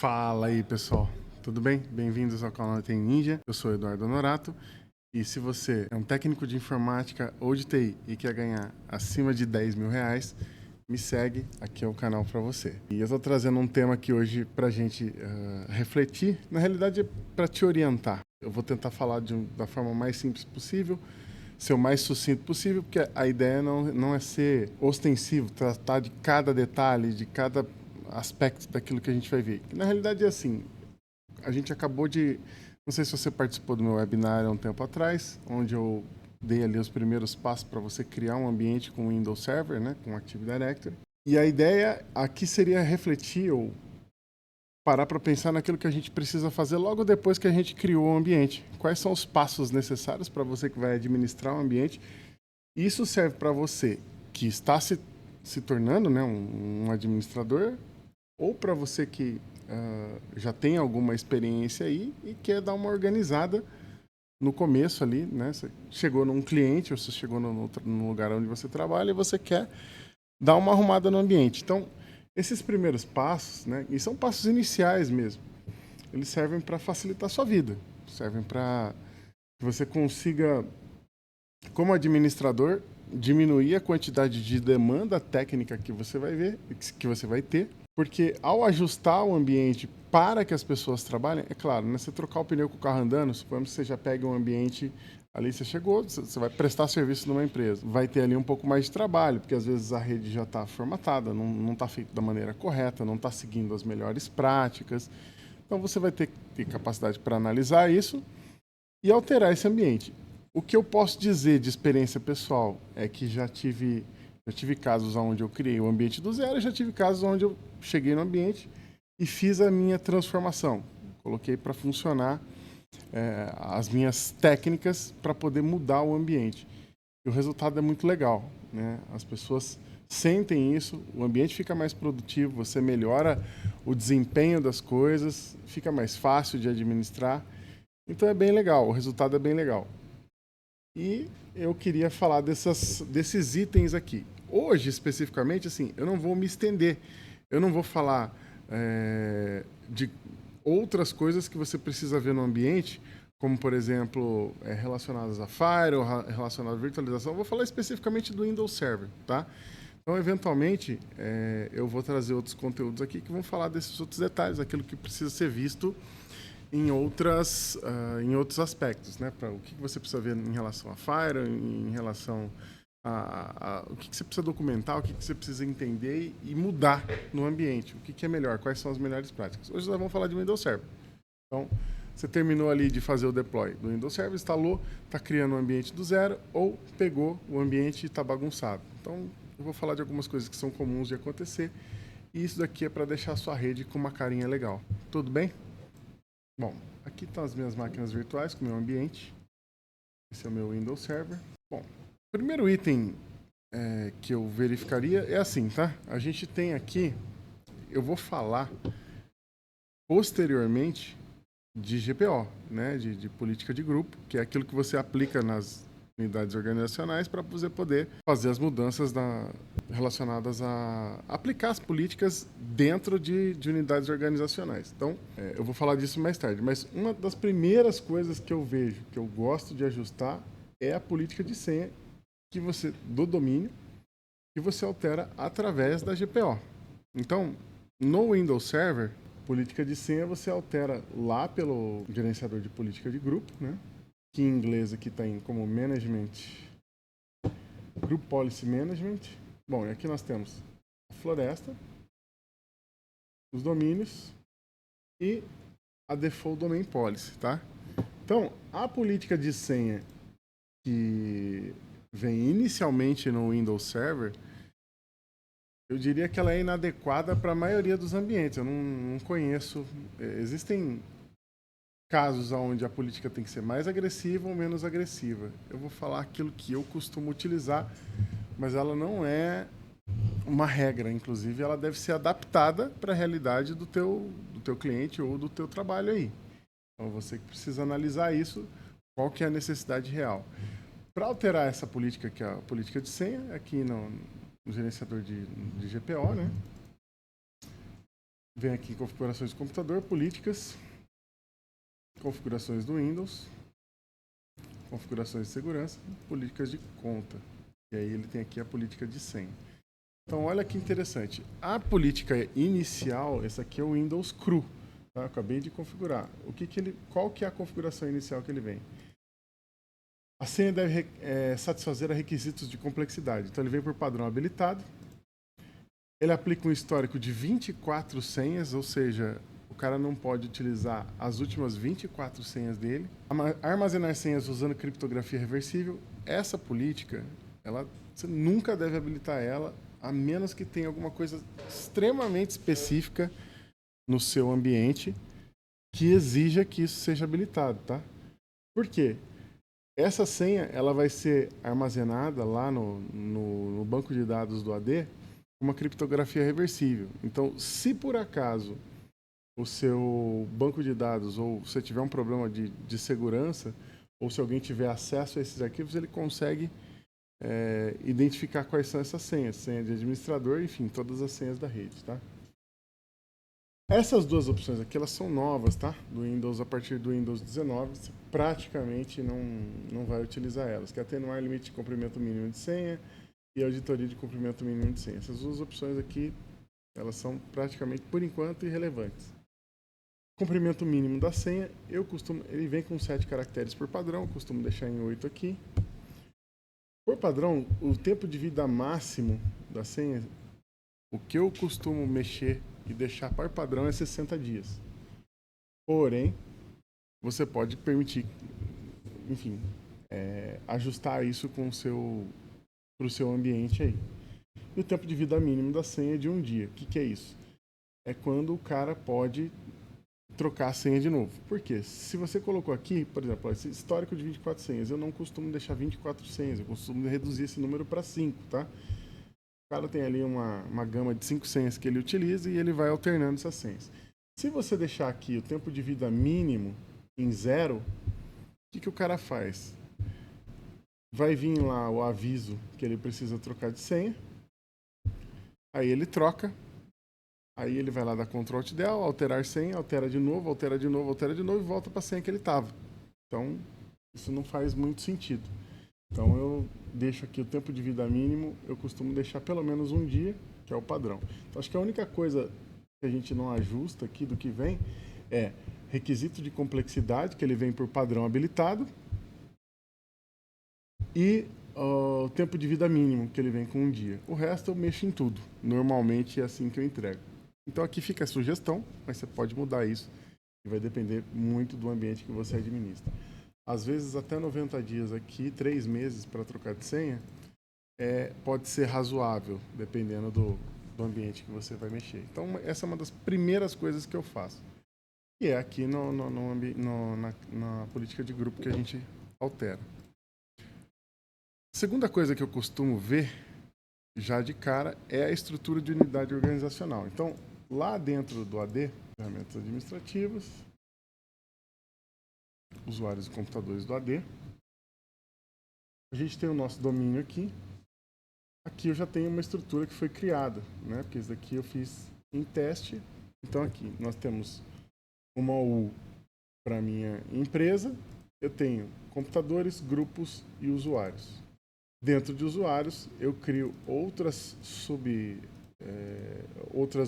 Fala aí, pessoal. Tudo bem? Bem-vindos ao canal TI Ninja. Eu sou Eduardo Honorato. E se você é um técnico de informática ou de TI e quer ganhar acima de 10 mil reais, me segue, aqui é o canal para você. E eu estou trazendo um tema aqui hoje para a gente refletir, na realidade é para te orientar. Eu vou tentar falar da forma mais simples possível, ser o mais sucinto possível, porque a ideia não é ser ostensivo, tratar de cada detalhe, de cada aspecto daquilo que a gente vai ver. Na realidade é assim, a gente acabou de... Não sei se você participou do meu webinar há um tempo atrás, onde eu dei ali os primeiros passos para você criar um ambiente com Windows Server, né, com Active Directory. E a ideia aqui seria refletir ou parar para pensar naquilo que a gente precisa fazer logo depois que a gente criou o ambiente. Quais são os passos necessários para você que vai administrar o ambiente? Isso serve para você que está se tornando, né, um administrador, ou para você que já tem alguma experiência aí e quer dar uma organizada no começo ali, né? Você chegou num cliente, ou você chegou no lugar onde você trabalha e você quer dar uma arrumada no ambiente. Então, esses primeiros passos, né, e são passos iniciais mesmo, eles servem para facilitar a sua vida, servem para que você consiga, como administrador, diminuir a quantidade de demanda técnica que você vai ver, que você vai ter, porque ao ajustar o ambiente para que as pessoas trabalhem, é claro, né, você trocar o pneu com o carro andando, suponhamos que você já pega um ambiente ali, você chegou, você vai prestar serviço numa empresa, vai ter ali um pouco mais de trabalho, porque às vezes a rede já está formatada, não está feita da maneira correta, não está seguindo as melhores práticas, então você vai ter capacidade para analisar isso e alterar esse ambiente. O que eu posso dizer de experiência pessoal é que já tive casos onde eu criei o ambiente do zero, já tive casos onde eu cheguei no ambiente e fiz a minha transformação. Coloquei para funcionar as minhas técnicas para poder mudar o ambiente. E o resultado é muito legal, né? As pessoas sentem isso, o ambiente fica mais produtivo, você melhora o desempenho das coisas, fica mais fácil de administrar. Então é bem legal, o resultado é bem legal. E eu queria falar desses itens aqui. Hoje, especificamente, assim, eu não vou me estender. Eu não vou falar de outras coisas que você precisa ver no ambiente, como, por exemplo, relacionadas a Fire ou relacionadas à virtualização. Eu vou falar especificamente do Windows Server, tá? Então, eventualmente, eu vou trazer outros conteúdos aqui que vão falar desses outros detalhes, aquilo que precisa ser visto em outros aspectos, né? Para o que você precisa ver em relação a Fire, em relação o que você precisa documentar, o que você precisa entender e mudar no ambiente, o que é melhor, quais são as melhores práticas. Hoje nós vamos falar de Windows Server. Então, você terminou ali de fazer o deploy do Windows Server, instalou, está criando um ambiente do zero ou pegou o ambiente e está bagunçado. Então, eu vou falar de algumas coisas que são comuns de acontecer e isso daqui é para deixar a sua rede com uma carinha legal. Tudo bem? Bom, aqui estão as minhas máquinas virtuais com o meu ambiente. Esse é o meu Windows Server. Bom, o primeiro item que eu verificaria é assim, tá? A gente tem aqui, eu vou falar posteriormente de GPO, né? De política de grupo, que é aquilo que você aplica nas unidades organizacionais para você poder fazer as mudanças relacionadas a aplicar as políticas dentro de unidades organizacionais. Então, eu vou falar disso mais tarde, mas uma das primeiras coisas que eu vejo, que eu gosto de ajustar, é a política de senha do domínio, que você altera através da GPO. Então, no Windows Server, política de senha você altera lá pelo gerenciador de política de grupo, né? Que em inglês aqui tem como Management, Group Policy Management. Bom, e aqui nós temos a floresta, os domínios e a Default Domain Policy, tá? Então, a política de senha que vem inicialmente no Windows Server, eu diria que ela é inadequada para a maioria dos ambientes. Eu não conheço. Existem casos onde a política tem que ser mais agressiva ou menos agressiva. Eu vou falar aquilo que eu costumo utilizar, mas ela não é uma regra. Inclusive, ela deve ser adaptada para a realidade do teu cliente ou do teu trabalho aí. Então, você que precisa analisar isso, qual que é a necessidade real. Para alterar essa política, que é a política de senha, aqui no gerenciador de GPO, né? Vem aqui em configurações do computador, políticas, configurações do Windows, configurações de segurança, políticas de conta. E aí ele tem aqui a política de senha. Então olha que interessante. A política inicial, esse aqui é o Windows Cru. Tá? Eu acabei de configurar. Qual que é a configuração inicial que ele vem? A senha deve satisfazer a requisitos de complexidade. Então ele vem por padrão habilitado. Ele aplica um histórico de 24 senhas, ou seja, o cara não pode utilizar as últimas 24 senhas dele. Armazenar senhas usando criptografia reversível. Essa política, você nunca deve habilitar ela, a menos que tenha alguma coisa extremamente específica no seu ambiente que exija que isso seja habilitado, tá? Por quê? Essa senha ela vai ser armazenada lá no banco de dados do AD com uma criptografia reversível. Então, se por acaso o seu banco de dados ou você tiver um problema de segurança, ou se alguém tiver acesso a esses arquivos, ele consegue identificar quais são essas senhas. Senha de administrador, enfim, todas as senhas da rede, tá? Essas duas opções aqui, elas são novas, tá? Do Windows, a partir do Windows 19, você praticamente não vai utilizar elas, que é atenuar limite de comprimento mínimo de senha e auditoria de comprimento mínimo de senha. Essas duas opções aqui, elas são praticamente, por enquanto, irrelevantes. Comprimento mínimo da senha, ele vem com 7 caracteres por padrão, eu costumo deixar em 8 aqui. Por padrão, o tempo de vida máximo da senha, o que eu costumo mexer e deixar por padrão é 60 dias. Porém, você pode permitir, enfim, ajustar isso para o seu ambiente aí. E o tempo de vida mínimo da senha é de 1 dia. O que é isso? É quando o cara pode trocar a senha de novo. Por quê? Se você colocou aqui, por exemplo, esse histórico de 24 senhas, eu não costumo deixar 24 senhas, eu costumo reduzir esse número para 5, tá? O cara tem ali uma gama de 5 senhas que ele utiliza e ele vai alternando essas senhas. Se você deixar aqui o tempo de vida mínimo em 0, o que o cara faz? Vai vir lá o aviso que ele precisa trocar de senha, aí ele troca, aí ele vai lá dar Ctrl Alt Del, alterar senha, altera de novo, altera de novo, altera de novo e volta para a senha que ele estava. Então, isso não faz muito sentido. Então eu deixo aqui o tempo de vida mínimo, eu costumo deixar pelo menos 1 dia, que é o padrão. Então acho que a única coisa que a gente não ajusta aqui do que vem é requisito de complexidade, que ele vem por padrão habilitado, e o tempo de vida mínimo, que ele vem com 1 dia. O resto eu mexo em tudo. Normalmente é assim que eu entrego. Então aqui fica a sugestão, mas você pode mudar isso, e vai depender muito do ambiente que você administra. Às vezes até 90 dias aqui, 3 meses para trocar de senha, pode ser razoável, dependendo do ambiente que você vai mexer. Então essa é uma das primeiras coisas que eu faço. E é aqui na política de grupo que a gente altera. Segunda coisa que eu costumo ver, já de cara, é a estrutura de unidade organizacional. Então, lá dentro do AD, ferramentas administrativas, usuários e computadores do AD, a gente tem o nosso domínio aqui. Aqui eu já tenho uma estrutura que foi criada, né? Porque isso daqui eu fiz em teste. Então aqui nós temos uma OU para minha empresa. Eu tenho computadores, grupos e usuários. Dentro de usuários eu crio outras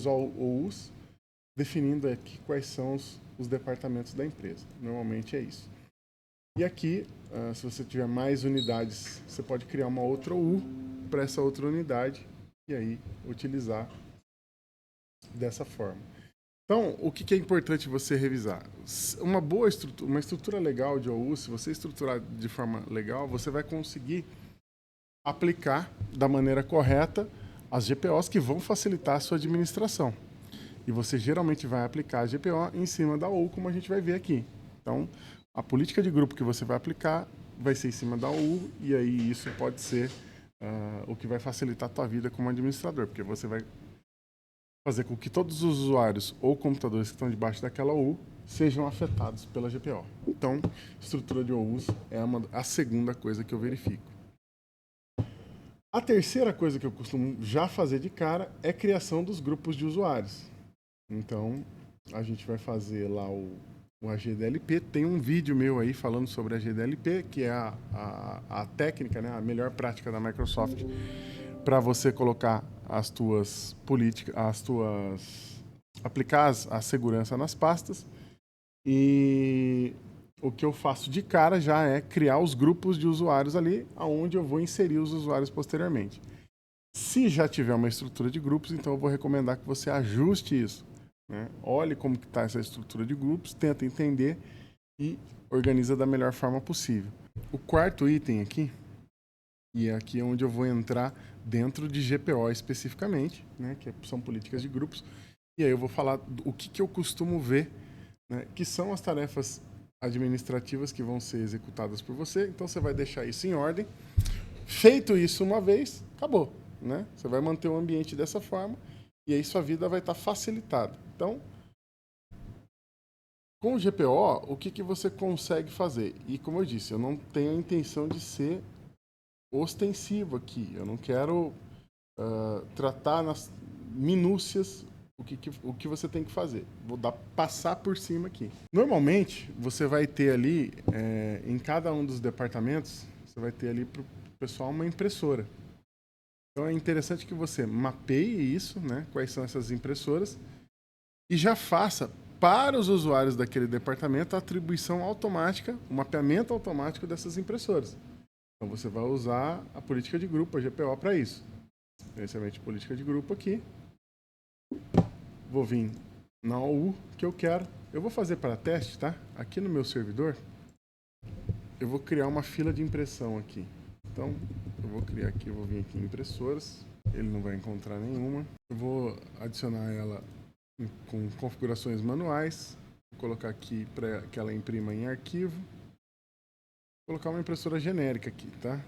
OUs, definindo aqui quais são os departamentos da empresa. Normalmente é isso. E aqui, se você tiver mais unidades, você pode criar uma outra OU para essa outra unidade e aí utilizar dessa forma. Então, o que é importante você revisar? Uma estrutura legal de OU, se você estruturar de forma legal, você vai conseguir aplicar da maneira correta as GPOs que vão facilitar a sua administração. E você geralmente vai aplicar a GPO em cima da OU, como a gente vai ver aqui. Então, a política de grupo que você vai aplicar vai ser em cima da OU, e aí isso pode ser o que vai facilitar a tua vida como administrador, porque você vai fazer com que todos os usuários ou computadores que estão debaixo daquela OU sejam afetados pela GPO. Então, estrutura de OUs é a segunda coisa que eu verifico. A terceira coisa que eu costumo já fazer de cara é a criação dos grupos de usuários. Então, a gente vai fazer lá o AGDLP. Tem um vídeo meu aí falando sobre a AGDLP, que é a técnica, né, a melhor prática da Microsoft para você colocar as tuas políticas, aplicar a segurança nas pastas. E o que eu faço de cara já é criar os grupos de usuários ali, aonde eu vou inserir os usuários posteriormente. Se já tiver uma estrutura de grupos, então eu vou recomendar que você ajuste isso, né? Olhe como está essa estrutura de grupos, tenta entender e organiza da melhor forma possível. O quarto item aqui, e é aqui onde eu vou entrar dentro de GPO especificamente, né, que são políticas de grupos, e aí eu vou falar o que eu costumo ver, né, que são as tarefas administrativas que vão ser executadas por você. Então você vai deixar isso em ordem. Feito isso uma vez, acabou, né? Você vai manter o ambiente dessa forma e aí sua vida vai estar facilitada. Então, com o GPO, o que você consegue fazer? E como eu disse, eu não tenho a intenção de ser ostensivo aqui. Eu não quero tratar nas minúcias o que você tem que fazer. Vou passar por cima aqui. Normalmente, você vai ter ali, em cada um dos departamentos, você vai ter ali para o pessoal uma impressora. Então é interessante que você mapeie isso, né? Quais são essas impressoras, e já faça para os usuários daquele departamento a atribuição automática, o mapeamento automático dessas impressoras. Então você vai usar a política de grupo, a GPO, para isso. Inicialmente política de grupo aqui. Vou vir na OU que eu quero. Eu vou fazer para teste, tá? Aqui no meu servidor, eu vou criar uma fila de impressão aqui. Então, eu vou criar aqui, eu vou vir aqui em impressoras. Ele não vai encontrar nenhuma. Eu vou adicionar ela com configurações manuais. Vou colocar aqui para que ela imprima em arquivo. Vou colocar uma impressora genérica aqui, tá?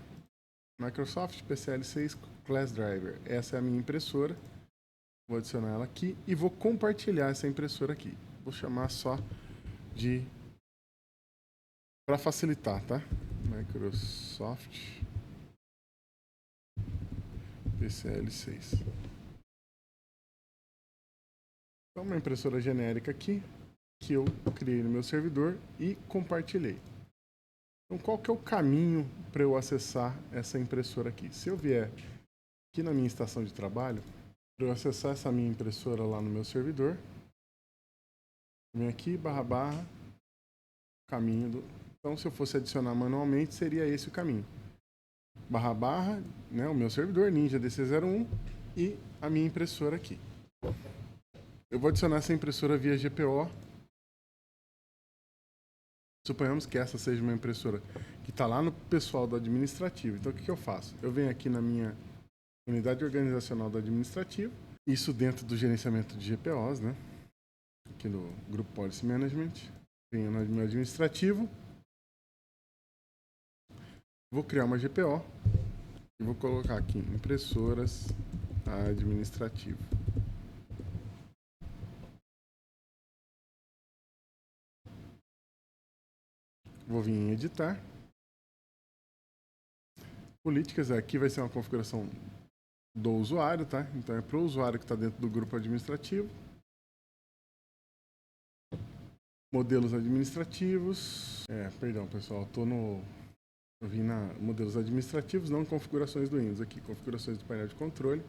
Microsoft PCL6 Class Driver. Essa é a minha impressora. Vou adicionar ela aqui e vou compartilhar essa impressora aqui. Vou chamar só de... para facilitar, tá? Microsoft PCL6. Então, uma impressora genérica aqui, que eu criei no meu servidor e compartilhei. Então, qual que é o caminho para eu acessar essa impressora aqui? Se eu vier aqui na minha estação de trabalho, para eu acessar essa minha impressora lá no meu servidor, vem aqui, barra, caminho do... Então, se eu fosse adicionar manualmente, seria esse o caminho. Barra, né, o meu servidor, Ninja DC01, e a minha impressora aqui. Eu vou adicionar essa impressora via GPO. Suponhamos que essa seja uma impressora que está lá no pessoal do administrativo. Então, o que eu faço? Eu venho aqui na minha unidade organizacional do administrativo, isso dentro do gerenciamento de GPOs, né? Aqui no grupo Policy Management. Venho no meu administrativo, vou criar uma GPO e vou colocar aqui impressoras administrativo. Vou vir em editar. Políticas, aqui vai ser uma configuração do usuário, tá? Então é para o usuário que está dentro do grupo administrativo. Modelos administrativos. Perdão, pessoal, eu vim na modelos administrativos, não configurações do Windows. Aqui, configurações do painel de controle.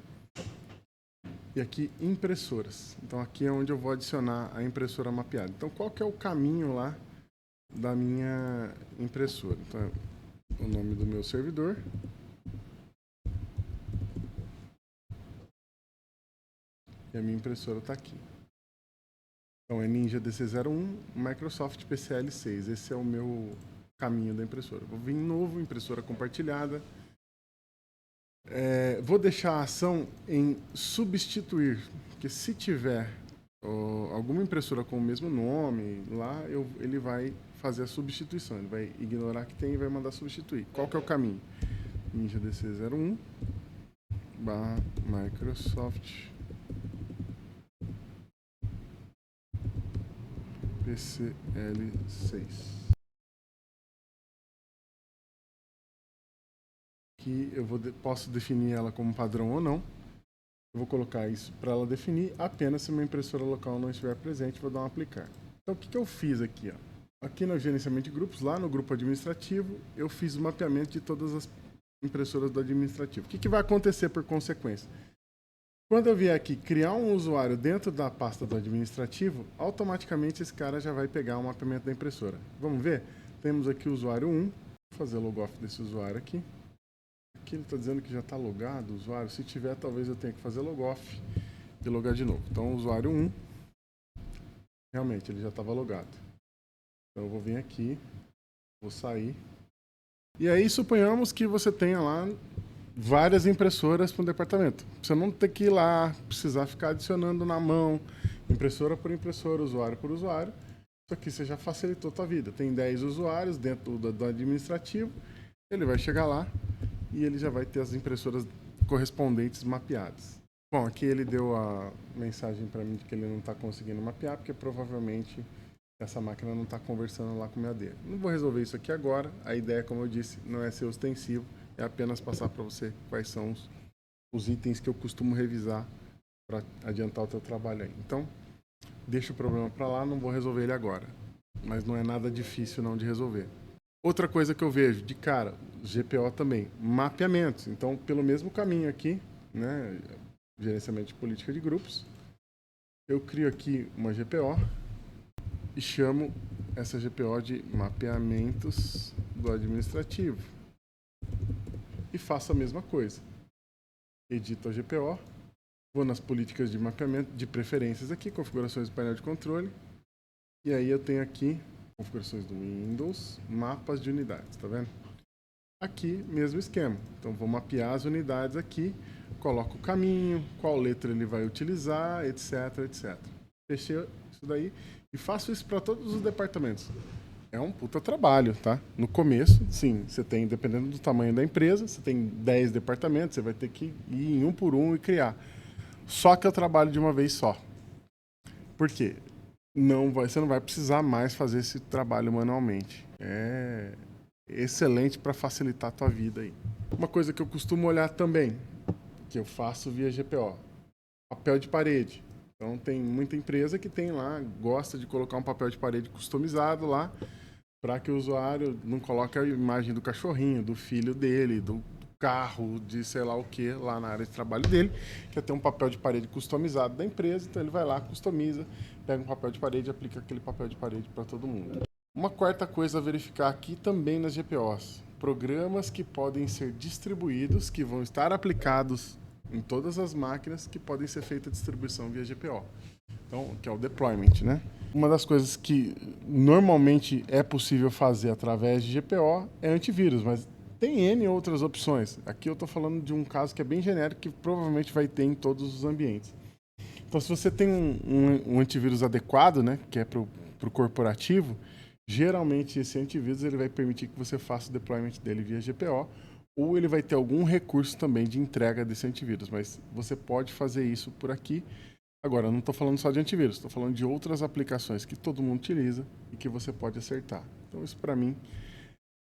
E aqui, impressoras. Então aqui é onde eu vou adicionar a impressora mapeada. Então qual que é o caminho lá da minha impressora? Então, o nome do meu servidor. E a minha impressora está aqui. Então é Ninja DC01, Microsoft PCL6. Esse é o meu caminho da impressora. Vou vir novo, impressora compartilhada. Vou deixar a ação em substituir, porque se tiver alguma impressora com o mesmo nome, lá ele vai fazer a substituição. Ele vai ignorar que tem e vai mandar substituir. Qual que é o caminho? Ninja DC01 barra Microsoft PCL6. Que eu posso definir ela como padrão ou não. Eu vou colocar isso para ela definir apenas se uma impressora local não estiver presente, vou dar um aplicar. Então, o que eu fiz aqui? Ó? Aqui no gerenciamento de grupos, lá no grupo administrativo, eu fiz o mapeamento de todas as impressoras do administrativo. O que vai acontecer por consequência? Quando eu vier aqui criar um usuário dentro da pasta do administrativo, automaticamente esse cara já vai pegar o mapeamento da impressora. Vamos ver? Temos aqui o usuário 1. Vou fazer logoff desse usuário aqui. Aqui ele está dizendo que já está logado o usuário. Se tiver, talvez eu tenha que fazer logoff e logar de novo. Então, o usuário 1, realmente, ele já estava logado. Então, eu vou vir aqui, vou sair. E aí, suponhamos que você tenha lá várias impressoras para um departamento. Você não ter que ir lá, precisar ficar adicionando na mão, impressora por impressora, usuário por usuário. Isso aqui você já facilitou a tua vida. Tem 10 usuários dentro do administrativo, ele vai chegar lá e ele já vai ter as impressoras correspondentes mapeadas. Bom, aqui ele deu a mensagem para mim de que ele não está conseguindo mapear, porque provavelmente essa máquina não está conversando lá com o MAD. Não vou resolver isso aqui agora. A ideia, como eu disse, não é ser ostensivo, é apenas passar para você quais são os itens que eu costumo revisar para adiantar o teu trabalho aí. Então, deixa o problema para lá, não vou resolver ele agora. Mas não é nada difícil não de resolver. Outra coisa que eu vejo de cara, GPO também, mapeamentos. Então, pelo mesmo caminho aqui, né, gerenciamento de política de grupos, eu crio aqui uma GPO e chamo essa GPO de mapeamentos do administrativo. E faço a mesma coisa. Edito a GPO, vou nas políticas de mapeamento, de preferências aqui, configurações do painel de controle, e aí eu tenho aqui configurações do Windows, mapas de unidades, tá vendo? Aqui, mesmo esquema. Então, vou mapear as unidades aqui, coloco o caminho, qual letra ele vai utilizar, etc, etc. Fechei isso daí e faço isso para todos os departamentos. É um puta trabalho, tá? No começo, sim, você tem, dependendo do tamanho da empresa, você tem 10 departamentos, você vai ter que ir em um por um e criar. Só que eu trabalho de uma vez só. Por quê? Você não vai precisar mais fazer esse trabalho manualmente. É excelente para facilitar a tua vida aí. Uma coisa que eu costumo olhar também, que eu faço via GPO, papel de parede. Então tem muita empresa que tem lá, gosta de colocar um papel de parede customizado lá, para que o usuário não coloque a imagem do cachorrinho, do filho dele, do carro, de sei lá o que, lá na área de trabalho dele, quer ter um papel de parede customizado da empresa, então ele vai lá, customiza, pega um papel de parede e aplica aquele papel de parede para todo mundo. Uma quarta coisa a verificar aqui também nas GPOs, programas que podem ser distribuídos, que vão estar aplicados em todas as máquinas, que podem ser feita distribuição via GPO. Então, que é o deployment, né? Uma das coisas que normalmente é possível fazer através de GPO é antivírus, mas tem N outras opções. Aqui eu estou falando de um caso que é bem genérico, que provavelmente vai ter em todos os ambientes. Então, se você tem um antivírus adequado, né, que é para o corporativo, geralmente esse antivírus ele vai permitir que você faça o deployment dele via GPO, ou ele vai ter algum recurso também de entrega desse antivírus, mas você pode fazer isso por aqui. Agora, eu não estou falando só de antivírus, estou falando de outras aplicações que todo mundo utiliza e que você pode acertar. Então, isso para mim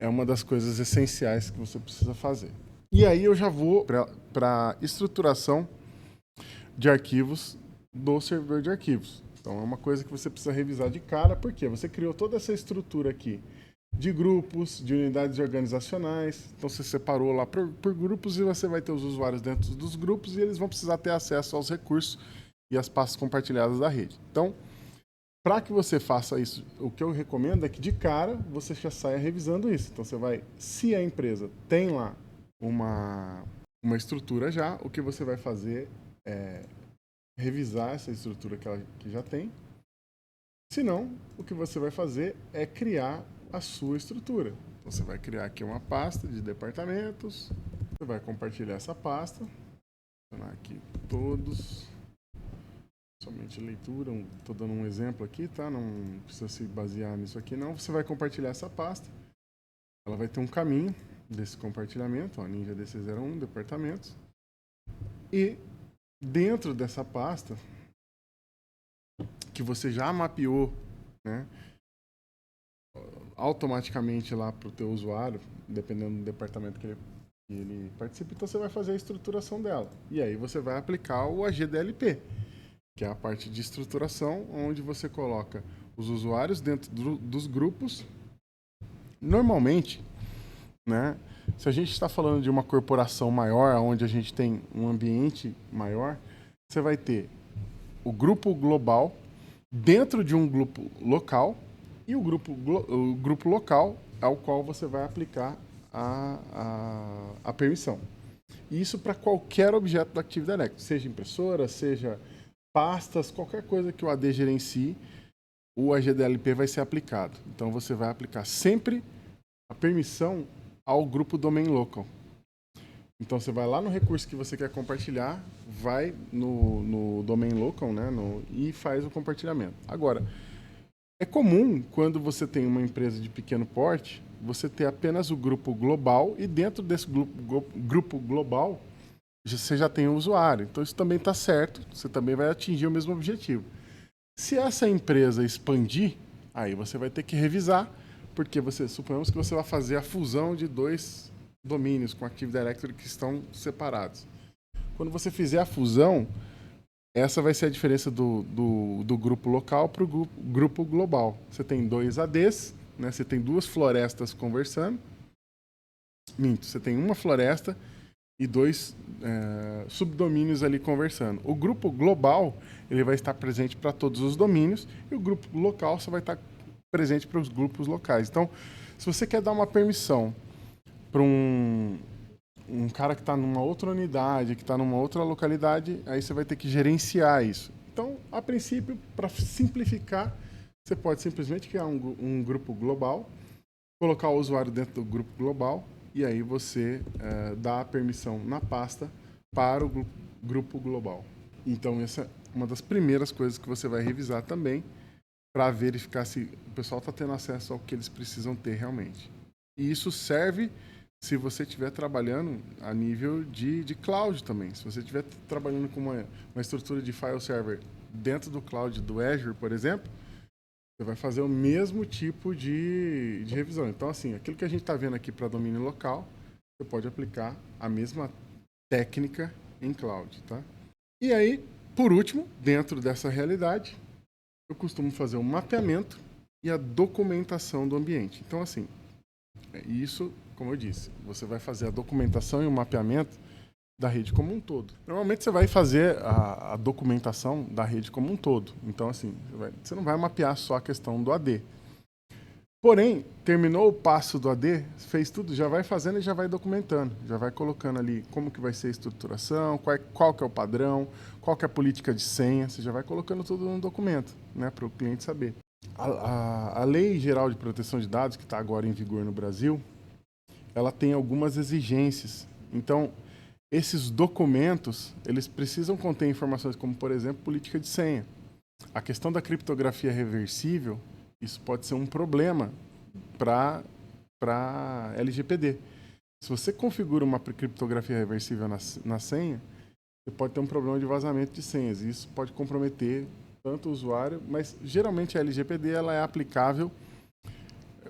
é uma das coisas essenciais que você precisa fazer. E aí eu já vou para a estruturação de arquivos do servidor de arquivos. Então, é uma coisa que você precisa revisar de cara, porque você criou toda essa estrutura aqui de grupos, de unidades organizacionais. Então, você separou lá por grupos e você vai ter os usuários dentro dos grupos e eles vão precisar ter acesso aos recursos e as pastas compartilhadas da rede. Então, para que você faça isso, o que eu recomendo é que de cara você já saia revisando isso. Então, você vai, se a empresa tem lá uma estrutura já, o que você vai fazer é revisar essa estrutura que já tem. Se não, o que você vai fazer é criar a sua estrutura. Então, você vai criar aqui uma pasta de departamentos, você vai compartilhar essa pasta, adicionar aqui todos, somente leitura, estou dando um exemplo aqui, tá? Não precisa se basear nisso aqui não. Você vai compartilhar essa pasta, ela vai ter um caminho desse compartilhamento, ó, Ninja DC01, departamentos, e dentro dessa pasta, que você já mapeou, né, automaticamente lá para o teu usuário, dependendo do departamento que ele que ele participa, então você vai fazer a estruturação dela. E aí você vai aplicar o AGDLP, que é a parte de estruturação, onde você coloca os usuários dentro dos grupos. Normalmente, né, se a gente está falando de uma corporação maior, onde a gente tem um ambiente maior, você vai ter o grupo global dentro de um grupo local e o grupo local ao qual você vai aplicar a permissão. E isso para qualquer objeto do Active Directory, seja impressora, seja pastas, qualquer coisa que o AD gerencie, o AGDLP vai ser aplicado. Então você vai aplicar sempre a permissão ao grupo domain local. Então você vai lá no recurso que você quer compartilhar, vai no domain local, né, e faz o compartilhamento. Agora, é comum quando você tem uma empresa de pequeno porte, você ter apenas o grupo global e dentro desse grupo global você já tem o usuário. Então isso também está certo, você também vai atingir o mesmo objetivo. Se essa empresa expandir, aí você vai ter que revisar, porque suponhamos que você vai fazer a fusão de 2 domínios com Active Directory que estão separados. Quando você fizer a fusão, essa vai ser a diferença do grupo local para o grupo global. Você tem 2 ADs, né? Você tem 2 florestas conversando. Minto, você tem uma floresta e 2 subdomínios ali conversando. O grupo global ele vai estar presente para todos os domínios e o grupo local só vai estar presente para os grupos locais. Então, se você quer dar uma permissão para um cara que está numa outra unidade, que está numa outra localidade, aí você vai ter que gerenciar isso. Então, a princípio, para simplificar, você pode simplesmente criar um grupo global, colocar o usuário dentro do grupo global e aí você dá a permissão na pasta para o grupo global. Então, essa é uma das primeiras coisas que você vai revisar também para verificar se o pessoal está tendo acesso ao que eles precisam ter realmente. E isso serve se você estiver trabalhando a nível de cloud também. Se você estiver trabalhando com uma estrutura de file server dentro do cloud do Azure, por exemplo, você vai fazer o mesmo tipo de revisão. Então, assim, aquilo que a gente está vendo aqui para domínio local, você pode aplicar a mesma técnica em cloud, tá? E aí, por último, dentro dessa realidade, eu costumo fazer um mapeamento e a documentação do ambiente. Então, assim, isso, como eu disse, você vai fazer a documentação e o mapeamento da rede como um todo. Normalmente você vai fazer a documentação da rede como um todo. Então, assim, você não vai mapear só a questão do AD. Porém, terminou o passo do AD, fez tudo, já vai fazendo e já vai documentando. Já vai colocando ali como que vai ser a estruturação, qual que é o padrão, qual que é a política de senha. Você já vai colocando tudo no documento, né, para o cliente saber. A Lei Geral de Proteção de Dados, que está agora em vigor no Brasil, ela tem algumas exigências. Então, esses documentos, eles precisam conter informações como, por exemplo, política de senha. A questão da criptografia reversível, isso pode ser um problema para LGPD. Se você configura uma criptografia reversível na senha, você pode ter um problema de vazamento de senhas. Isso pode comprometer tanto o usuário, mas geralmente a LGPD ela é aplicável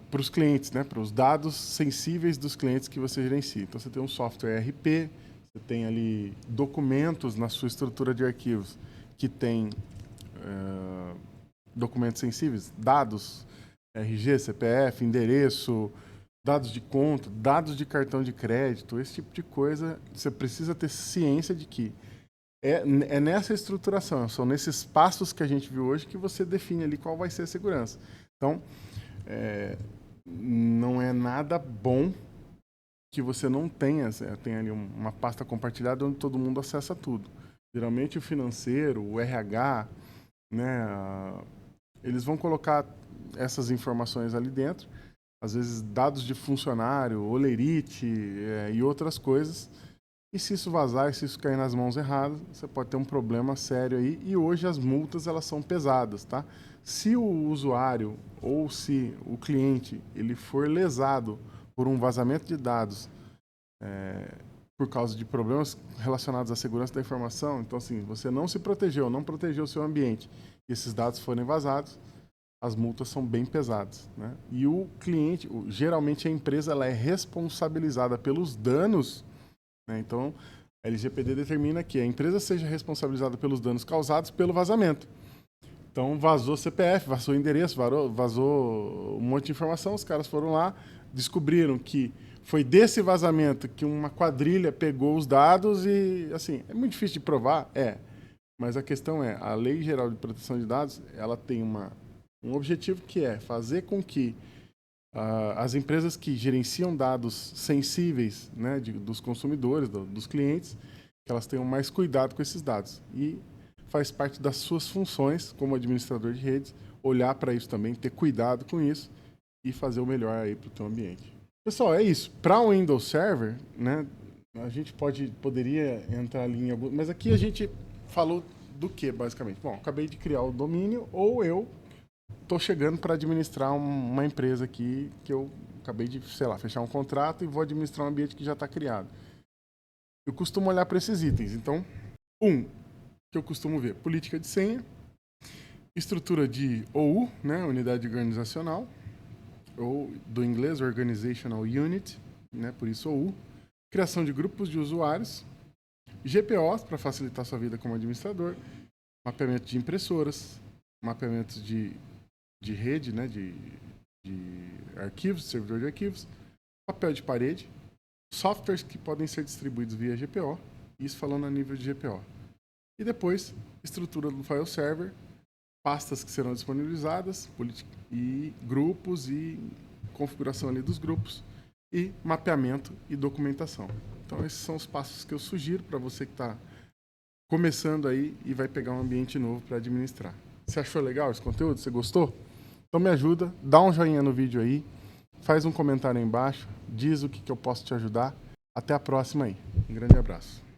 para os clientes, né? Para os dados sensíveis dos clientes que você gerencia. Então você tem um software ERP, você tem ali documentos na sua estrutura de arquivos que tem documentos sensíveis, dados, RG, CPF, endereço, dados de conta, dados de cartão de crédito, esse tipo de coisa. Você precisa ter ciência de que é nessa estruturação, são nesses passos que a gente viu hoje que você define ali qual vai ser a segurança. Então, não é nada bom que você não tenha ali uma pasta compartilhada onde todo mundo acessa tudo. Geralmente o financeiro, o RH, né, eles vão colocar essas informações ali dentro, às vezes dados de funcionário, olerite e outras coisas. E se isso vazar, se isso cair nas mãos erradas, você pode ter um problema sério aí. E hoje as multas elas são pesadas, tá? Se o usuário ou se o cliente ele for lesado por um vazamento de dados por causa de problemas relacionados à segurança da informação, então assim, você não se protegeu, não protegeu o seu ambiente, e esses dados forem vazados, as multas são bem pesadas, né? E o cliente, geralmente a empresa ela é responsabilizada pelos danos né? Então, a LGPD determina que a empresa seja responsabilizada pelos danos causados pelo vazamento. Então, vazou CPF, vazou endereço, vazou um monte de informação, os caras foram lá, descobriram que foi desse vazamento que uma quadrilha pegou os dados e, assim, é muito difícil de provar, mas a questão é, a Lei Geral de Proteção de Dados, ela tem um objetivo que é fazer com que as empresas que gerenciam dados sensíveis, né, dos consumidores, dos clientes, que elas tenham mais cuidado com esses dados. E faz parte das suas funções como administrador de redes, olhar para isso também, ter cuidado com isso e fazer o melhor aí para o teu ambiente. Pessoal, é isso. Para o Windows Server, né, a gente poderia entrar ali em algum... Mas aqui a gente falou do que, basicamente? Bom, acabei de criar o domínio ou eu estou chegando para administrar uma empresa aqui que eu acabei de, sei lá, fechar um contrato e vou administrar um ambiente que já está criado. Eu costumo olhar para esses itens. Então, que eu costumo ver, política de senha, estrutura de OU, né, unidade organizacional, ou do inglês Organizational Unit, né, por isso OU, criação de grupos de usuários, GPOs para facilitar sua vida como administrador, mapeamento de impressoras, mapeamento de rede, né, de arquivos, servidor de arquivos, papel de parede, softwares que podem ser distribuídos via GPO, isso falando a nível de GPO. E depois, estrutura do file server, pastas que serão disponibilizadas, e grupos e configuração ali dos grupos, e mapeamento e documentação. Então, esses são os passos que eu sugiro para você que está começando aí e vai pegar um ambiente novo para administrar. Você achou legal esse conteúdo? Você gostou? Então me ajuda, dá um joinha no vídeo aí, faz um comentário aí embaixo, diz o que eu posso te ajudar. Até a próxima aí. Um grande abraço.